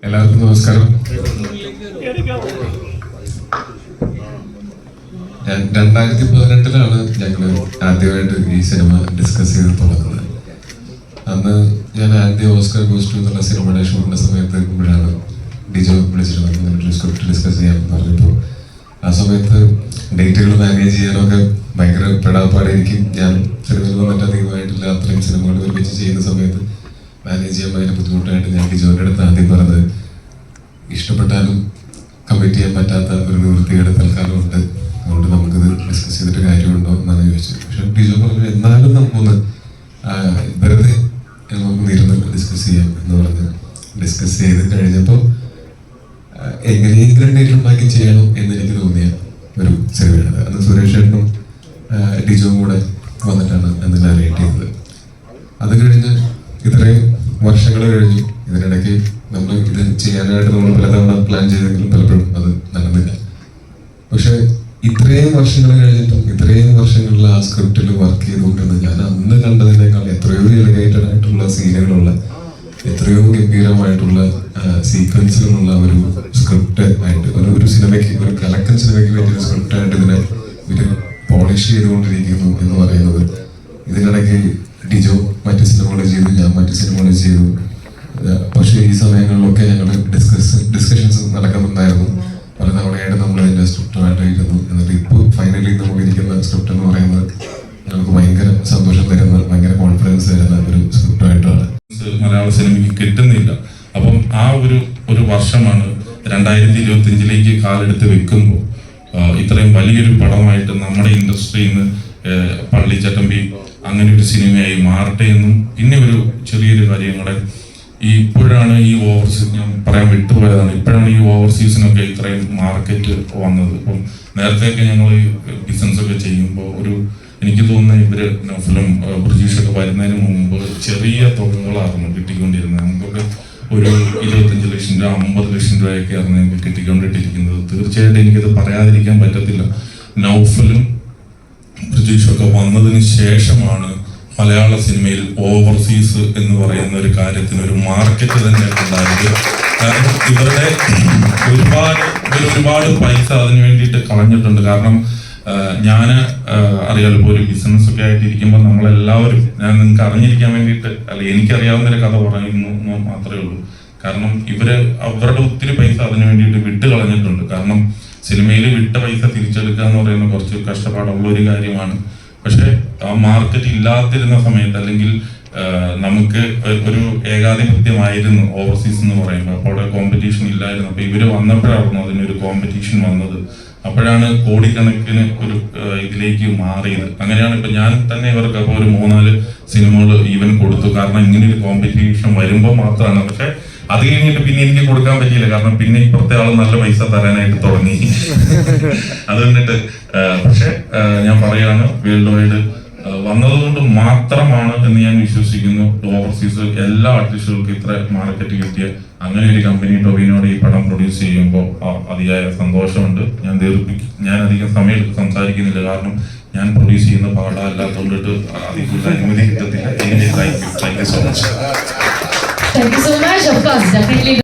എല്ലാവർക്കും നമസ്കാരം. 2018 ഞങ്ങൾ ആദ്യമായിട്ട് ഈ സിനിമ ഡിസ്കസ് ചെയ്ത് തുടങ്ങുന്നത്. അന്ന് ഞാൻ ആദ്യം ഓസ്കർ ഗോസ്റ്റ് എന്നുള്ള സിനിമയുടെ ഷൂട്ടിന്റെ സമയത്ത് നിൽക്കുമ്പോഴാണ് ഡിജോ വിളിച്ചിരുന്നത് സ്ക്രിപ്റ്റ് ഡിസ്കസ് ചെയ്യാൻ പറഞ്ഞപ്പോൾ. ആ സമയത്ത് ഡേറ്റുകൾ മാനേജ് ചെയ്യാനൊക്കെ ഭയങ്കര പെടാപ്പാടായിരിക്കും. ഞാൻ സിനിമയിൽ വന്നിട്ട് അധികമായിട്ടില്ല, അത്രയും സിനിമകൾ ഒരുമിച്ച് ചെയ്യുന്ന സമയത്ത് മാനേജ് ചെയ്യാൻ ഭയങ്കര ബുദ്ധിമുട്ടായിട്ട് ഞാൻ ഡിജോയുടെ അടുത്ത് ആദ്യം പറഞ്ഞത്, ഇഷ്ടപ്പെട്ടാലും കമ്മിറ്റ് ചെയ്യാൻ പറ്റാത്ത ഒരു നിവൃത്തിയുടെ തൽക്കാലം ഉണ്ട്, അതുകൊണ്ട് നമുക്കിത് ഡിസ്കസ് ചെയ്തിട്ട് കാര്യമുണ്ടോ എന്നാണ് ചോദിച്ചത്. പക്ഷെ ഡിജോ പറഞ്ഞു, എന്നാലും നമുക്കൊന്ന് വെറുതെ നമുക്ക് ഇരുന്ന് ഡിസ്കസ് ചെയ്യാം എന്ന് പറഞ്ഞ് ഡിസ്കസ് ചെയ്ത് കഴിഞ്ഞപ്പോൾ എങ്ങനെയെങ്കിലും ഡേറ്റ് ഉണ്ടാക്കി ചെയ്യണം എന്ന് എനിക്ക് തോന്നിയ ഒരു സിനിമയാണ്. അന്ന് സുരേഷ് ചേട്ടനും ഡിജോയും കൂടെ വന്നിട്ടാണ് അന്ന് നാരേറ്റ് ചെയ്തത്. അത് കഴിഞ്ഞ് ഇത്രയും വർഷങ്ങൾ കഴിഞ്ഞു. ഇതിനിടയ്ക്ക് നമ്മൾ ഇത് ചെയ്യാനായിട്ട് നമ്മൾ പലതവണ പ്ലാൻ ചെയ്തെങ്കിലും പലപ്പോഴും അത് നടന്നില്ല. പക്ഷെ ഇത്രയും വർഷങ്ങൾ കഴിഞ്ഞിട്ടും ഇത്രയും വർഷങ്ങളിൽ ആ സ്ക്രിപ്റ്റിൽ വർക്ക് ചെയ്തുകൊണ്ടിരുന്ന ഞാൻ അന്ന് കണ്ടതിനേക്കാൾ എത്രയോ എലിഗേറ്റഡ് ആയിട്ടുള്ള സീനുകളുള്ള, എത്രയോ ഗംഭീരമായിട്ടുള്ള സീക്വൻസിലുള്ള ഒരു സ്ക്രിപ്റ്റ് ആയിട്ട് ഒരു സിനിമയ്ക്ക്, ഒരു കലക്കൻ സിനിമയ്ക്ക് വേണ്ടിയൊരു സ്ക്രിപ്റ്റ് ആയിട്ട് ഇതിനെ ഇവര് പോളിഷ് ചെയ്തുകൊണ്ടിരിക്കുന്നു എന്ന് പറയുന്നത്. ഇതിനിടയ്ക്ക് ഡിജോ മറ്റ് സിനിമകൾ ചെയ്തു, ഞാൻ മറ്റ് സിനിമകൾ ചെയ്തു. പക്ഷേ ഈ സമയങ്ങളിലൊക്കെ ഞങ്ങൾ ഡിസ്കഷൻസ് നടക്കുന്നുണ്ടായിരുന്നു. പല തവണയായിട്ട് നമ്മൾ അതിൻ്റെ സ്ക്രിപ്റ്റുമായിട്ടായിരുന്നു. എന്നിട്ട് ഇപ്പോൾ ഫൈനലി നമുക്ക് ഇരിക്കുന്ന സ്ക്രിപ്റ്റ് എന്ന് പറയുന്നത് ഞങ്ങൾക്ക് ഭയങ്കര സന്തോഷം തരുന്ന, ഭയങ്കര കോൺഫിഡൻസ് തരുന്ന ഒരു സ്ക്രിപ്റ്റായിട്ടാണ്. മലയാള സിനിമയ്ക്ക് കിട്ടുന്നില്ല. അപ്പം ആ ഒരു വർഷമാണ് 2025 കാലെടുത്ത് വെക്കുമ്പോൾ ഇത്രയും വലിയൊരു പടമായിട്ട് നമ്മുടെ ഇൻഡസ്ട്രിയിൽ നിന്ന് പള്ളിച്ചട്ടമ്പി അങ്ങനെ ഒരു സിനിമയായി മാറട്ടെ എന്നും. പിന്നെ ഒരു ചെറിയൊരു കാര്യങ്ങളെ ഇപ്പോഴാണ് ഈ ഓവർസീസ്, ഞാൻ പറയാൻ വിട്ടുപോയതാണ്, ഇപ്പോഴാണ് ഈ ഓവർസീസിനൊക്കെ ഇത്രയും മാർക്കറ്റ് വന്നത്. ഇപ്പം നേരത്തെയൊക്കെ ഞങ്ങൾ ഈ ബിസിനസ്സൊക്കെ ചെയ്യുമ്പോൾ എനിക്ക് തോന്നുന്നത് ഇവര് നൗഫലും ബ്രിജീഷൊക്കെ വരുന്നതിന് മുമ്പ് ചെറിയ തുകകളായിരുന്നു കിട്ടിക്കൊണ്ടിരുന്നത്. നമുക്കൊക്കെ ഒരു 25 ലക്ഷം രൂപ 50 ലക്ഷം രൂപയൊക്കെ ആയിരുന്നു എനിക്ക് കിട്ടിക്കൊണ്ടിട്ടിരിക്കുന്നത്. തീർച്ചയായിട്ടും എനിക്കത് പറയാതിരിക്കാൻ പറ്റത്തില്ല. നൗഫലും ബ്രിജീഷൊക്കെ വന്നതിന് ശേഷമാണ് മലയാള സിനിമയിൽ ഓവർസീസ് എന്ന് പറയുന്ന ഒരു കാര്യത്തിന് ഒരു മാർക്കറ്റ് തന്നെ ഉണ്ടായത്. കാരണം ഒരുപാട് പൈസ അതിന് വേണ്ടിയിട്ട് കളഞ്ഞിട്ടുണ്ട്. കാരണം ഞാൻ അറിയാലോ, ഇപ്പോൾ ഒരു ബിസിനസ് ഒക്കെ ആയിട്ട് ഇരിക്കുമ്പോൾ നമ്മളെല്ലാവരും, ഞാൻ നിങ്ങൾക്ക് അറിഞ്ഞിരിക്കാൻ വേണ്ടിയിട്ട് അല്ല, എനിക്കറിയാവുന്ന ഒരു കഥ പറയുന്നു മാത്രമേ ഉള്ളൂ. കാരണം അവരുടെ ഒത്തിരി പൈസ അതിന് വേണ്ടിയിട്ട് വിട്ട് കളഞ്ഞിട്ടുണ്ട്. കാരണം സിനിമയിൽ വിട്ട പൈസ തിരിച്ചെടുക്കുക എന്ന് പറയുന്ന കുറച്ച് കഷ്ടപ്പാടുള്ള ഒരു കാര്യമാണ്. പക്ഷെ ആ മാർക്കറ്റ് ഇല്ലാതിരുന്ന സമയത്ത്, അല്ലെങ്കിൽ നമുക്ക് ഒരു ഏകാധിപത്യമായിരുന്നു ഓവർസീസ് എന്ന് പറയുമ്പോൾ, അപ്പോൾ അവിടെ കോമ്പറ്റീഷൻ ഇല്ലായിരുന്നു. അപ്പൊ ഇവര് വന്നപ്പോഴായിരുന്നു അതിനൊരു കോമ്പറ്റീഷൻ വന്നത്. അപ്പോഴാണ് കോടിക്കണക്കിന് ഒരു ഇതിലേക്ക് മാറിയത്. അങ്ങനെയാണ് ഇപ്പൊ ഞാൻ തന്നെ ഇവർക്ക് അപ്പോൾ ഒരു 3-4 സിനിമകൾ ഈവൻ കൊടുത്തു. കാരണം ഇങ്ങനെ ഒരു കോമ്പറ്റീഷൻ വരുമ്പോൾ മാത്രമാണ്. പക്ഷെ അത് കഴിഞ്ഞിട്ട് പിന്നെ എനിക്ക് കൊടുക്കാൻ പറ്റിയില്ല. കാരണം പിന്നെ ഇപ്പുറത്തെ ആള് നല്ല പൈസ തരാനായിട്ട് തുടങ്ങി. അത് കണ്ടിട്ട് പക്ഷെ ഞാൻ പറയാണ്, വേൾഡ് വൈഡ് വന്നതുകൊണ്ട് മാത്രമാണ് എന്ന് ഞാൻ വിശ്വസിക്കുന്നു ഓവർസീസ് എല്ലാ ആർട്ടിസ്റ്റുകൾക്കും ഇത്ര മാർക്കറ്റ് കിട്ടിയ അങ്ങനെ ഒരു കമ്പനി ടൊവിനോട് ഈ പടം പ്രൊഡ്യൂസ് ചെയ്യുമ്പോൾ അതിയായ സന്തോഷമുണ്ട്. ഞാൻ അധികം സമയം സംസാരിക്കുന്നില്ല. കാരണം ഞാൻ പ്രൊഡ്യൂസ് ചെയ്യുന്ന പാഠം അല്ലാത്തതുകൊണ്ടിട്ട് അതിൽ അനുമതി കിട്ടത്തില്ല. Thank you so much. Thank you so much. Of course, definitely.